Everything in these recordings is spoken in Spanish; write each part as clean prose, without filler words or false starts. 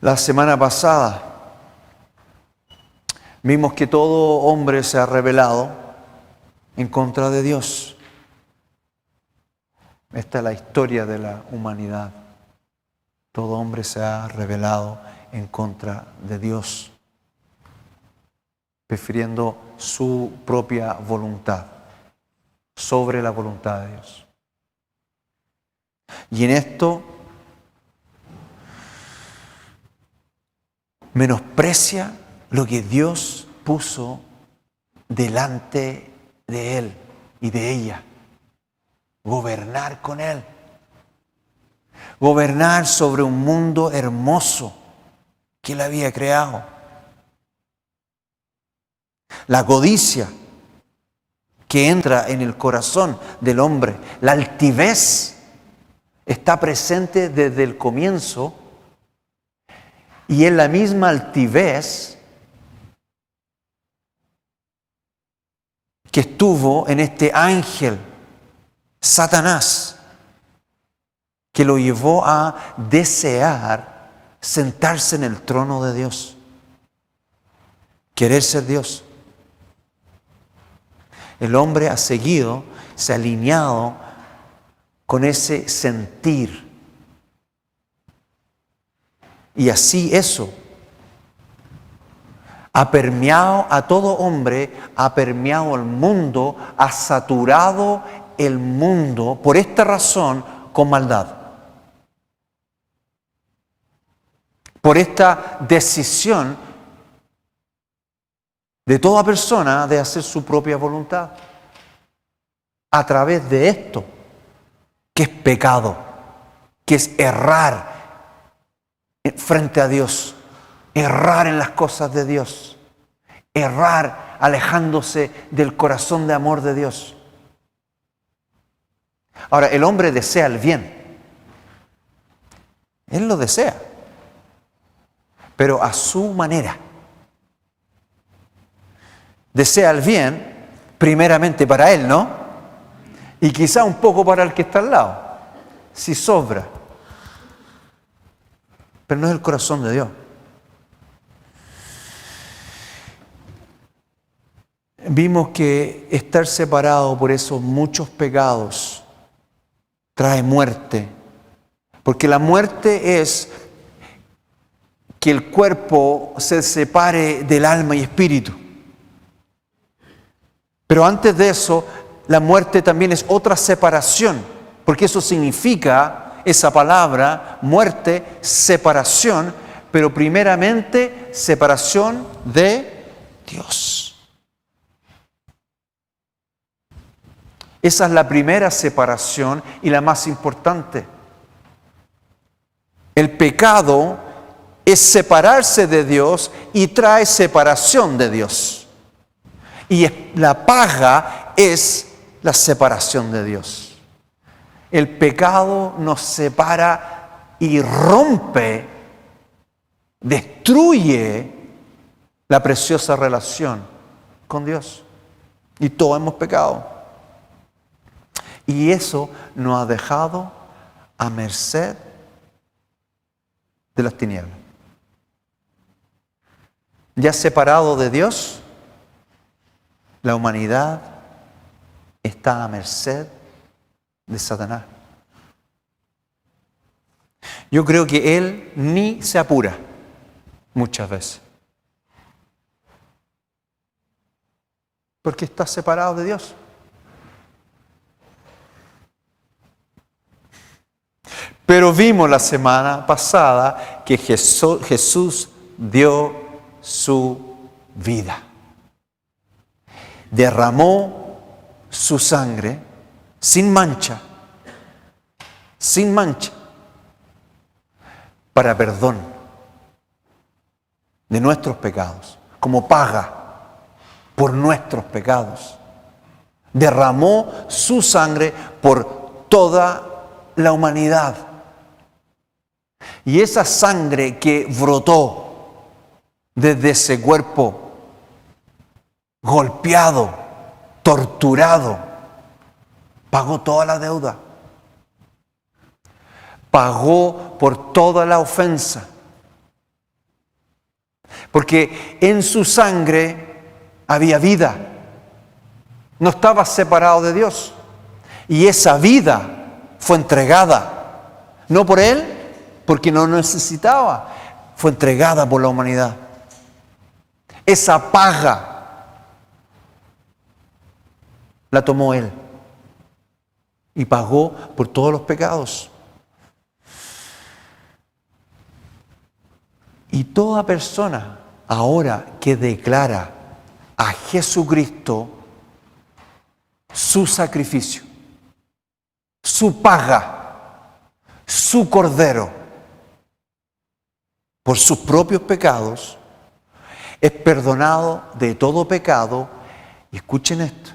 La semana pasada vimos que todo hombre se ha rebelado en contra de Dios. Esta es la historia de la humanidad. Todo hombre se ha rebelado en contra de Dios, prefiriendo su propia voluntad sobre la voluntad de Dios. Y en esto menosprecia lo que Dios puso delante de él y de ella. Gobernar con él. Gobernar sobre un mundo hermoso que él había creado. La codicia que entra en el corazón del hombre, la altivez, está presente desde el comienzo, y en la misma altivez que estuvo en este ángel, Satanás, que lo llevó a desear sentarse en el trono de Dios, querer ser Dios. El hombre ha seguido, se ha alineado con ese sentir. Y así eso ha permeado a todo hombre, ha permeado el mundo, ha saturado el mundo, por esta razón, con maldad. Por esta decisión de toda persona de hacer su propia voluntad. A través de esto, que es pecado, que es errar frente a Dios, errar en las cosas de Dios, errar alejándose del corazón de amor de Dios. Ahora, el hombre desea el bien. Él lo desea, pero a su manera. Desea el bien, primeramente para él, ¿no? Y quizá un poco para el que está al lado, si sobra. Pero no es el corazón de Dios. Vimos que estar separado por esos muchos pecados trae muerte. Porque la muerte es que el cuerpo se separe del alma y espíritu. Pero antes de eso, la muerte también es otra separación, porque eso significa, esa palabra, muerte, separación, pero primeramente separación de Dios. Esa es la primera separación y la más importante. El pecado es separarse de Dios y trae separación de Dios. Y la paga es la separación de Dios. El pecado nos separa y rompe, destruye la preciosa relación con Dios. Y todos hemos pecado. Y eso nos ha dejado a merced de las tinieblas. Ya separado de Dios, la humanidad está a merced de Satanás. Yo creo que él ni se apura muchas veces, porque está separado de Dios. Pero vimos la semana pasada que Jesús dio su vida. Derramó su sangre sin mancha, para perdón de nuestros pecados, como paga por nuestros pecados. Derramó su sangre por toda la humanidad. Y esa sangre que brotó desde ese cuerpo golpeado, torturado, pagó toda la deuda. Pagó por toda la ofensa. Porque en su sangre había vida. No estaba separado de Dios. Y esa vida fue entregada. No por Él, porque no necesitaba. Fue entregada por la humanidad. Esa paga la tomó Él. Y pagó por todos los pecados. Y toda persona ahora que declara a Jesucristo su sacrificio, su paga, su cordero, por sus propios pecados, es perdonado de todo pecado. Y escuchen esto.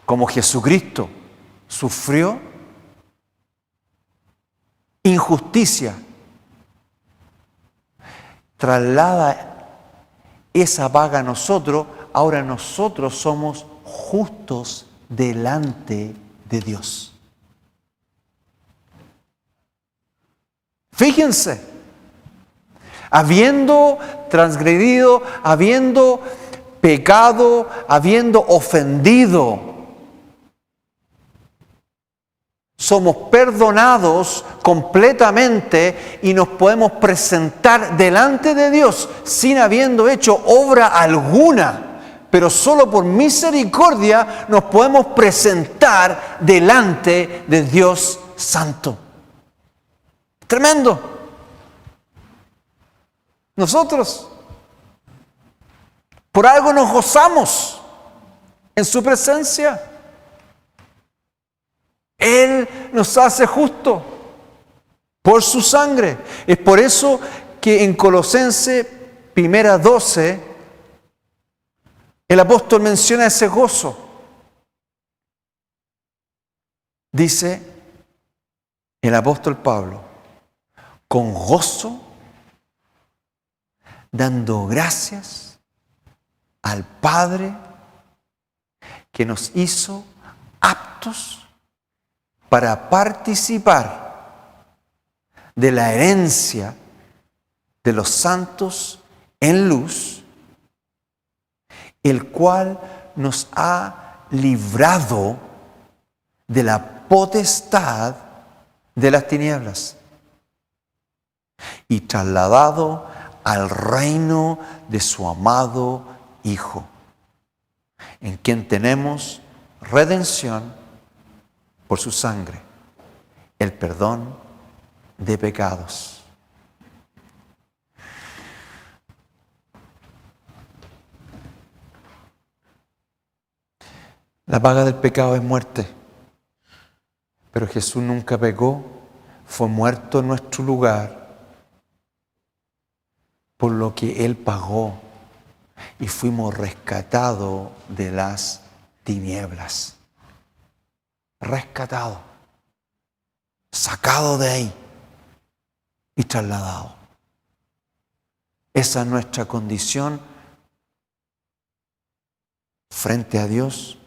Como Jesucristo sufrió injusticia, traslada esa paga a nosotros. Ahora nosotros somos justos delante de Dios. Fíjense, habiendo transgredido, habiendo pecado, habiendo ofendido, somos perdonados completamente y nos podemos presentar delante de Dios sin habiendo hecho obra alguna, pero solo por misericordia nos podemos presentar delante de Dios Santo. Tremendo. Nosotros por algo nos gozamos en su presencia. Él nos hace justo por su sangre. Es por eso que en Colosenses 1:12 el apóstol menciona ese gozo. Dice el apóstol Pablo, con gozo, dando gracias al Padre que nos hizo aptos para participar de la herencia de los santos en luz, el cual nos ha librado de la potestad de las tinieblas y trasladado al reino de su amado Hijo, en quien tenemos redención por su sangre, el perdón de pecados. La paga del pecado es muerte, pero Jesús nunca pecó, fue muerto en nuestro lugar, por lo que Él pagó y fuimos rescatados de las tinieblas. Rescatado, sacado de ahí y trasladado. Esa es nuestra condición frente a Dios.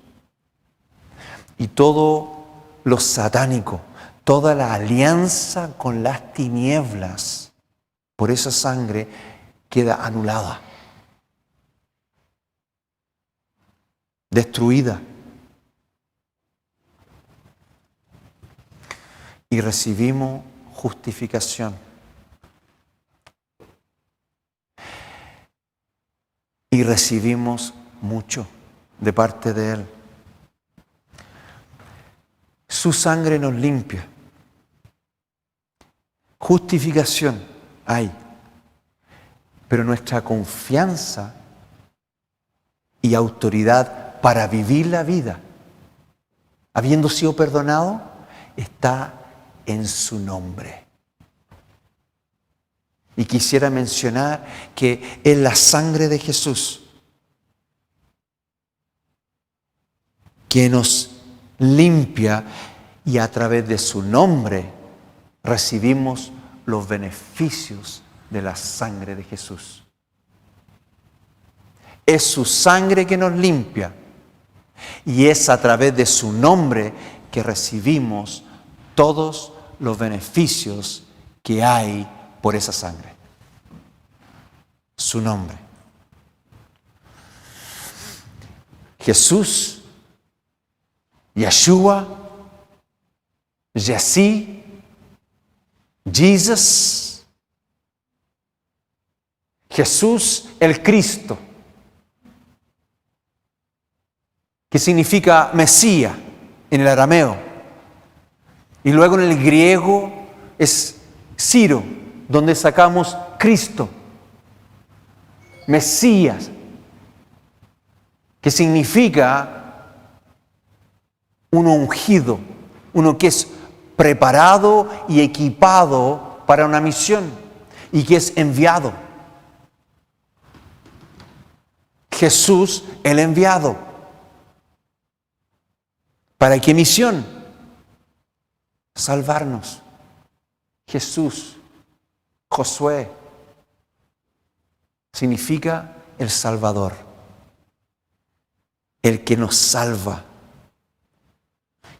Y todo lo satánico, toda la alianza con las tinieblas, por esa sangre queda anulada, destruida. Y recibimos justificación. Y recibimos mucho de parte de Él. Su sangre nos limpia. Justificación hay. Pero nuestra confianza y autoridad para vivir la vida, habiendo sido perdonado, está en su nombre. Y quisiera mencionar que es la sangre de Jesús que nos limpia y a través de su nombre recibimos los beneficios de la sangre de Jesús. Es su sangre que nos limpia y es a través de su nombre que recibimos todos los beneficios que hay por esa sangre. Su nombre. Jesús, Yeshua, Yesí, Jesus, Jesús el Cristo, que significa Mesías en el arameo, y luego en el griego es Ciro, donde sacamos Cristo, Mesías, que significa uno ungido, uno que es preparado y equipado para una misión y que es enviado. Jesús el enviado. ¿Para qué misión? Salvarnos. Jesús, Josué, significa el Salvador, el que nos salva.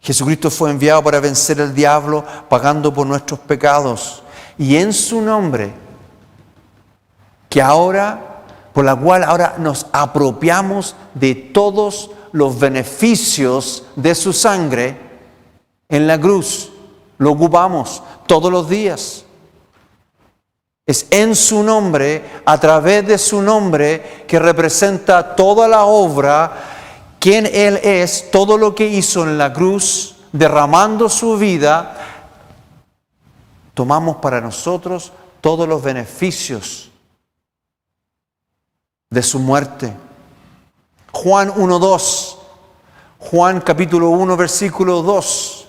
Jesucristo fue enviado para vencer al diablo, pagando por nuestros pecados. Y en su nombre, por la cual ahora nos apropiamos de todos los beneficios de su sangre en la cruz. Lo ocupamos todos los días. Es en su nombre, a través de su nombre, que representa toda la obra, quién Él es, todo lo que hizo en la cruz, derramando su vida. Tomamos para nosotros todos los beneficios de su muerte. Juan 1:2, Juan capítulo 1, versículo 2.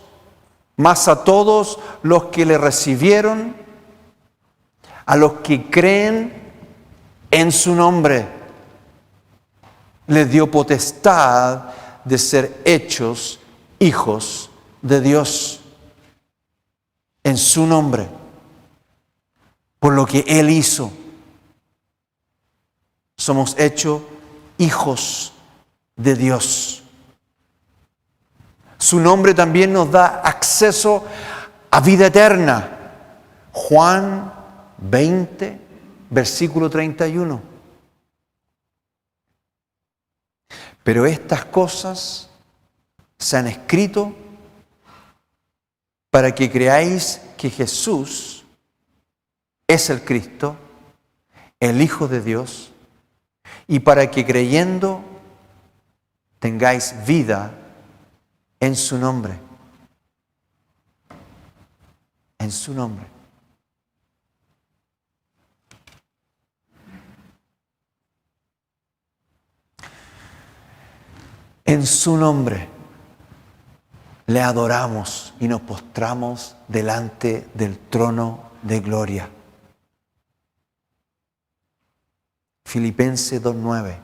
Mas a todos los que le recibieron, a los que creen en su nombre, les dio potestad de ser hechos hijos de Dios. En su nombre, por lo que Él hizo, somos hechos hijos de Dios. Su nombre también nos da acceso a vida eterna. Juan 20, versículo 31. Pero estas cosas se han escrito para que creáis que Jesús es el Cristo, el Hijo de Dios, y para que creyendo tengáis vida en su nombre. En su nombre. En su nombre le adoramos y nos postramos delante del trono de gloria. Filipenses 2:9.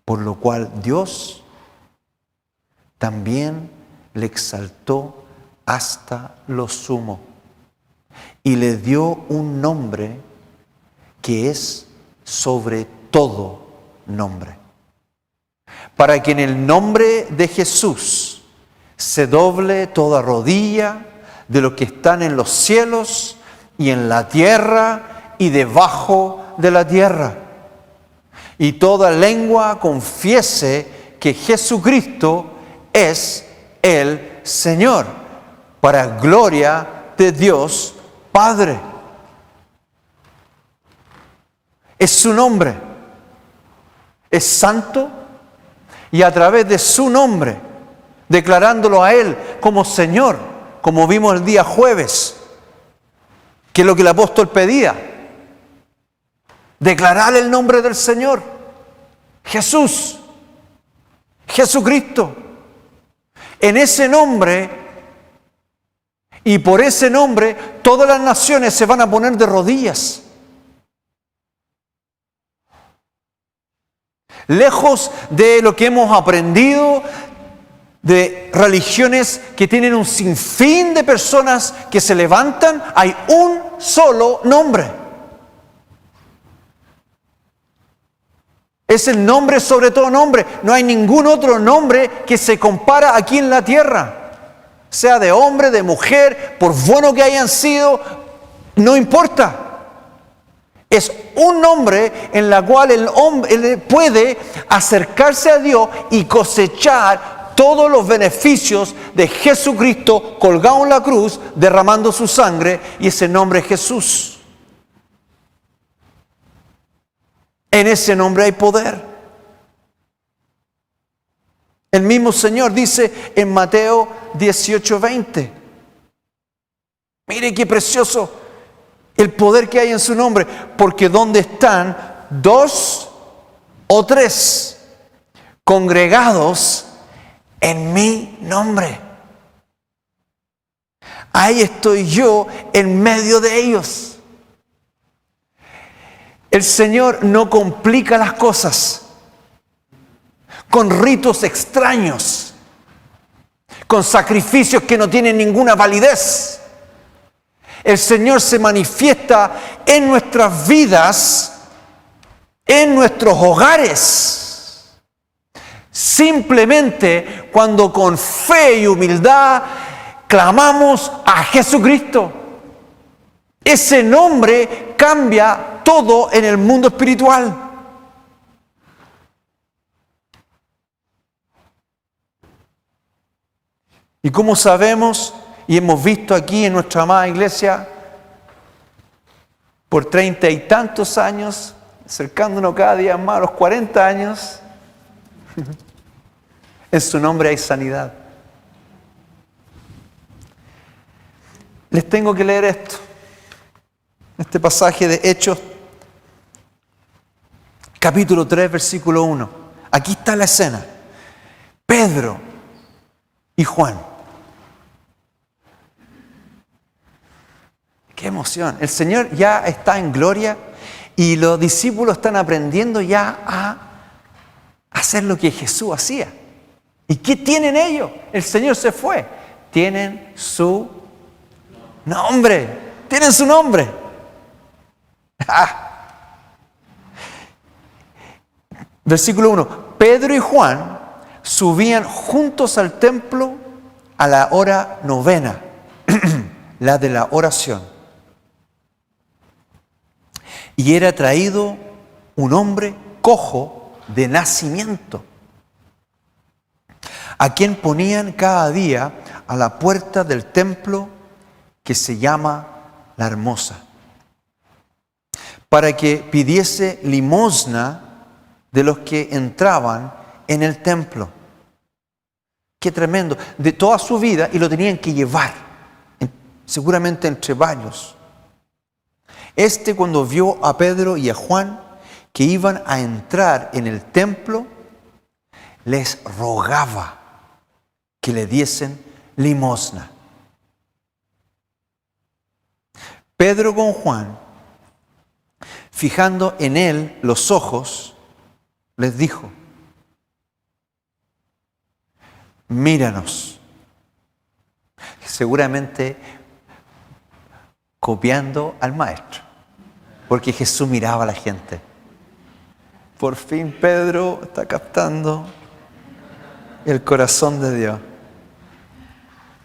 Por lo cual Dios también le exaltó hasta lo sumo y le dio un nombre que es sobre todo nombre, para que en el nombre de Jesús se doble toda rodilla de los que están en los cielos y en la tierra y debajo de la tierra, y toda lengua confiese que Jesucristo es el Señor, para gloria de Dios Padre. Es su nombre. Es santo, y a través de su nombre, declarándolo a Él como Señor, como vimos el día jueves, que es lo que el apóstol pedía. Declarar el nombre del Señor, Jesús, Jesucristo. En ese nombre y por ese nombre todas las naciones se van a poner de rodillas. Lejos de lo que hemos aprendido de religiones que tienen un sinfín de personas que se levantan, hay un solo nombre. Es el nombre sobre todo nombre. No hay ningún otro nombre que se compara aquí en la tierra. sea de hombre, de mujer, por bueno que hayan sido, no importa. Es un nombre en el cual el hombre puede acercarse a Dios y cosechar todos los beneficios de Jesucristo colgado en la cruz, derramando su sangre, y ese nombre es Jesús. En ese nombre hay poder. El mismo Señor dice en Mateo 18:20. Mire qué precioso el poder que hay en su nombre, porque donde están 2 o 3 congregados en mi nombre, ahí estoy yo en medio de ellos. El Señor no complica las cosas con ritos extraños, con sacrificios que no tienen ninguna validez. El Señor se manifiesta en nuestras vidas, en nuestros hogares, simplemente cuando con fe y humildad clamamos a Jesucristo. Ese nombre cambia todo en el mundo espiritual. Y como sabemos y hemos visto aquí en nuestra amada iglesia por 30 y tantos años, acercándonos cada día más a los 40 años, en su nombre hay sanidad. Les tengo que leer esto, este pasaje de Hechos, capítulo 3, versículo 1. Aquí está la escena. Pedro y Juan. ¡Qué emoción! El Señor ya está en gloria y los discípulos están aprendiendo ya a hacer lo que Jesús hacía. ¿Y qué tienen ellos? El Señor se fue. Tienen su nombre. Tienen su nombre. Versículo 1. Pedro y Juan subían juntos al templo a la hora 9, la de la oración. Y era traído un hombre cojo de nacimiento, a quien ponían cada día a la puerta del templo que se llama La Hermosa, para que pidiese limosna de los que entraban en el templo. Qué tremendo, de toda su vida, y lo tenían que llevar, seguramente entre varios. Cuando vio a Pedro y a Juan que iban a entrar en el templo, les rogaba que le diesen limosna. Pedro con Juan, fijando en él los ojos, les dijo: míranos. Seguramente copiando al maestro, porque Jesús miraba a la gente. Por fin Pedro está captando el corazón de Dios.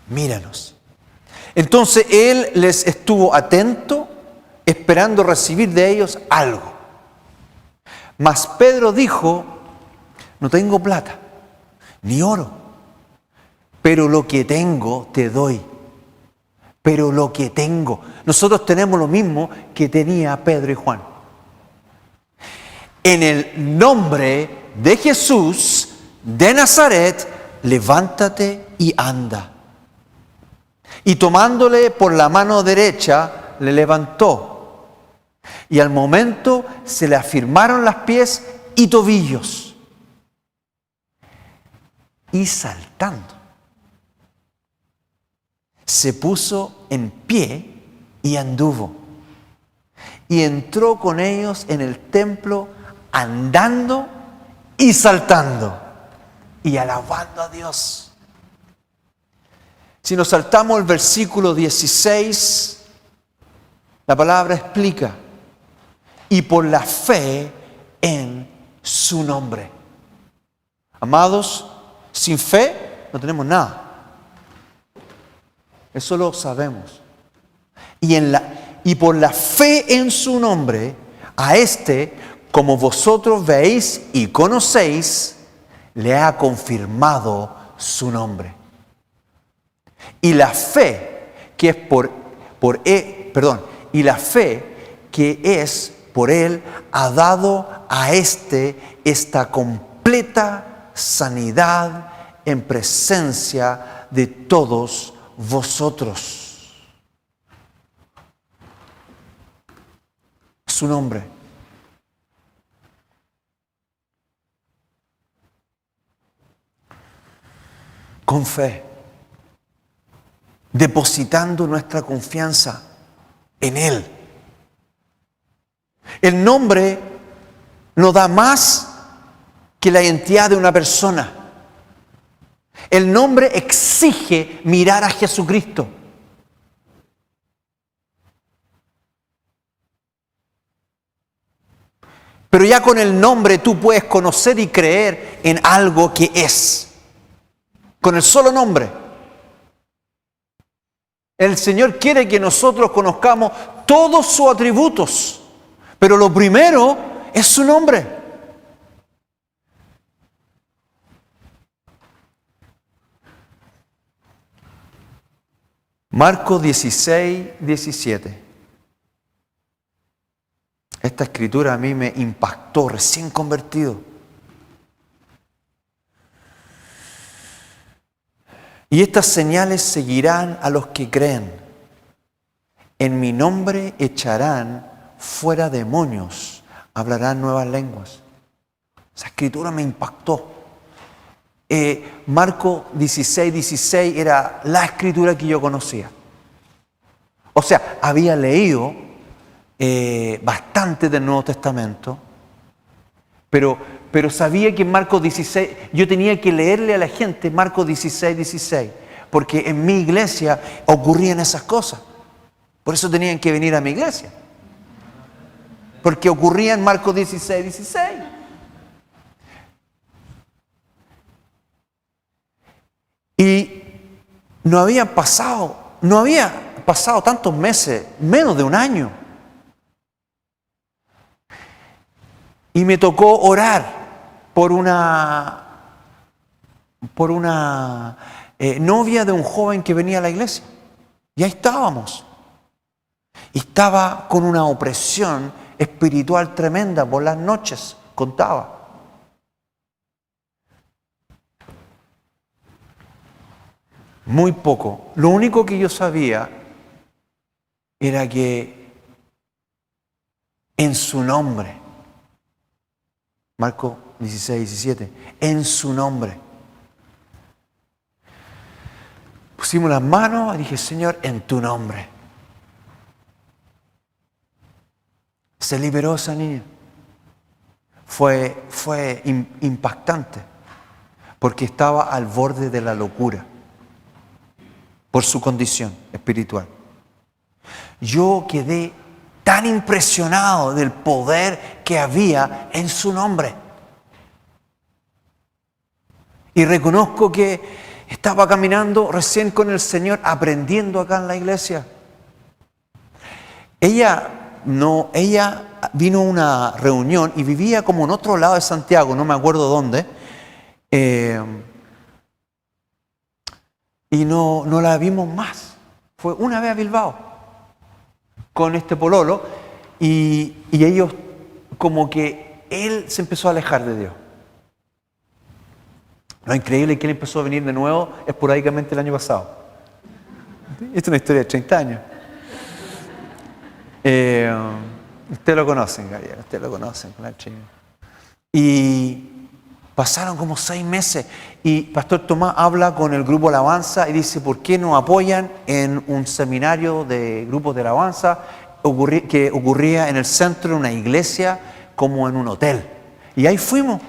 Míranos. Entonces él les estuvo atento, esperando recibir de ellos algo. Mas Pedro dijo: no tengo plata, ni oro, pero lo que tengo te doy. Pero lo que tengo. Nosotros tenemos lo mismo que tenía Pedro y Juan. En el nombre de Jesús de Nazaret, levántate y anda. Y tomándole por la mano derecha, le levantó. Y al momento se le afirmaron las pies y tobillos. Y saltando, se puso en pie y anduvo. Y entró con ellos en el templo andando y saltando y alabando a Dios. Si nos saltamos el versículo 16, la palabra explica: y por la fe en su nombre. Amados, sin fe no tenemos nada. Eso lo sabemos. Y por la fe en su nombre, a este, como vosotros veis y conocéis, le ha confirmado su nombre. Y la fe que es por él ha dado a este esta completa sanidad en presencia de todos vosotros. Su nombre. Con fe, depositando nuestra confianza en Él. El nombre no da más que la identidad de una persona. El nombre exige mirar a Jesucristo. Pero ya con el nombre tú puedes conocer y creer en algo que es. Con el solo nombre. El Señor quiere que nosotros conozcamos todos sus atributos. Pero lo primero es su nombre. Marcos 16, 17. Esta escritura a mí me impactó, recién convertido. Y estas señales seguirán a los que creen. En mi nombre echarán fuera demonios, hablarán nuevas lenguas. Esa escritura me impactó. Marcos 16, 16 era la escritura que yo conocía. O sea, había leído bastante del Nuevo Testamento, pero sabía que en Marcos 16, yo tenía que leerle a la gente Marcos 16, 16, porque en mi iglesia ocurrían esas cosas. Por eso tenían que venir a mi iglesia. Porque ocurría en Marcos 16, 16. Y no había pasado tantos meses, menos de un año. Y me tocó orar por una novia de un joven que venía a la iglesia. Y ahí estábamos. Y estaba con una opresión espiritual tremenda por las noches, contaba. Muy poco. Lo único que yo sabía era que en su nombre, Marcos 16, 17, en su nombre, pusimos las manos y dije, Señor, en tu nombre. Se liberó esa niña. Fue impactante, porque estaba al borde de la locura, por su condición espiritual. Yo quedé tan impresionado del poder que había en su nombre. Y reconozco que estaba caminando recién con el Señor, aprendiendo acá en la iglesia. Ella vino a una reunión y vivía como en otro lado de Santiago, no me acuerdo dónde. Y no la vimos más. Fue una vez a Bilbao con este pololo y ellos, como que él se empezó a alejar de Dios. Lo increíble es que él empezó a venir de nuevo esporádicamente el año pasado. Esta es una historia de 30 años. Ustedes lo conocen, Gabriel, ustedes lo conocen. Y pasaron como 6 meses y Pastor Tomás habla con el grupo Alabanza y dice, ¿por qué no apoyan en un seminario de grupos de alabanza que ocurría en el centro de una iglesia como en un hotel? Y ahí fuimos.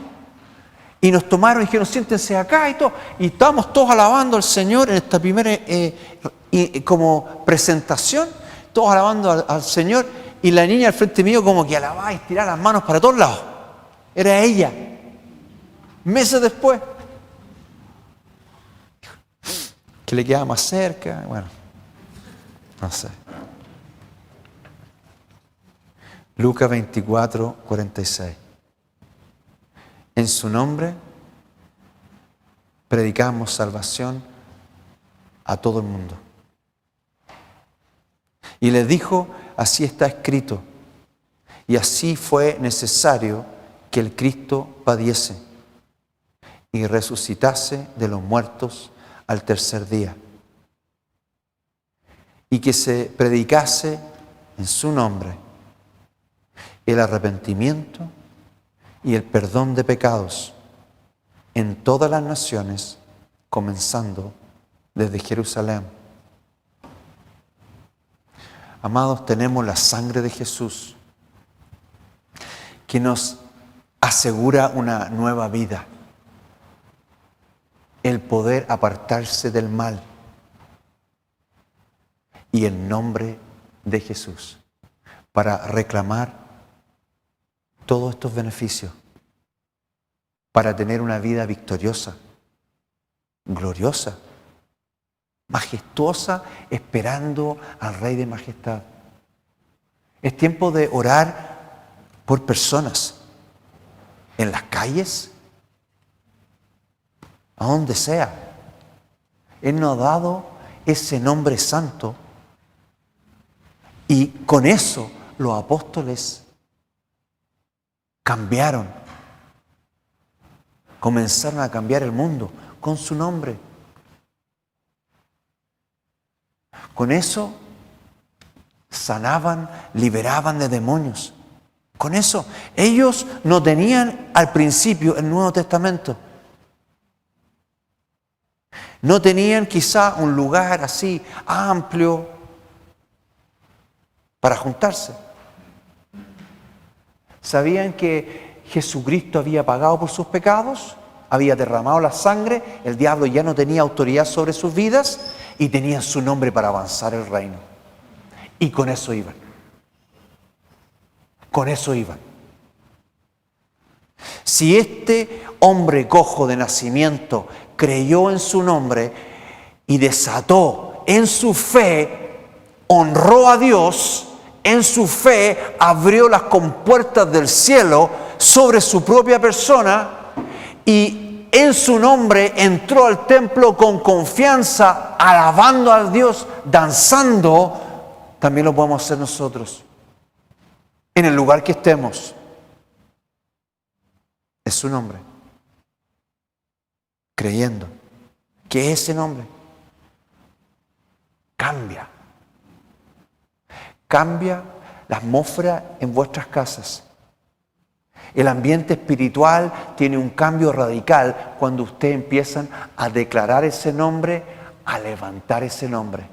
Y nos tomaron y dijeron, siéntense acá y todo. Y estábamos todos alabando al Señor en esta primera como presentación, todos alabando al Señor. Y la niña al frente mío como que alababa y tiraba las manos para todos lados. Era ella. Meses después, que le quedaba más cerca, bueno, No sé. Lucas 24, 46. En su nombre predicamos salvación a todo el mundo. Y les dijo, así está escrito, y así fue necesario que el Cristo padeciese y resucitase de los muertos al tercer día, y que se predicase en su nombre el arrepentimiento y el perdón de pecados en todas las naciones, comenzando desde Jerusalén. Amados, tenemos la sangre de Jesús que nos asegura una nueva vida, el poder apartarse del mal y el nombre de Jesús para reclamar todos estos beneficios, para tener una vida victoriosa, gloriosa, majestuosa, esperando al Rey de Majestad. Es tiempo de orar por personas en las calles, a donde sea. Él nos ha dado ese nombre santo y con eso los apóstoles cambiaron, comenzaron a cambiar el mundo con su nombre. Con eso sanaban, liberaban de demonios. Con eso, ellos no tenían al principio el Nuevo Testamento. No tenían quizá un lugar así amplio para juntarse. Sabían que Jesucristo había pagado por sus pecados, había derramado la sangre, el diablo ya no tenía autoridad sobre sus vidas y tenían su nombre para avanzar el reino. Y con eso iban. Con eso iban. Si este hombre cojo de nacimiento creyó en su nombre y desató en su fe, honró a Dios, en su fe abrió las compuertas del cielo sobre su propia persona y en su nombre entró al templo con confianza, alabando a Dios, danzando, también lo podemos hacer nosotros. En el lugar que estemos, es su nombre. Creyendo que ese nombre cambia la atmósfera en vuestras casas. El ambiente espiritual tiene un cambio radical cuando ustedes empiezan a declarar ese nombre, a levantar ese nombre.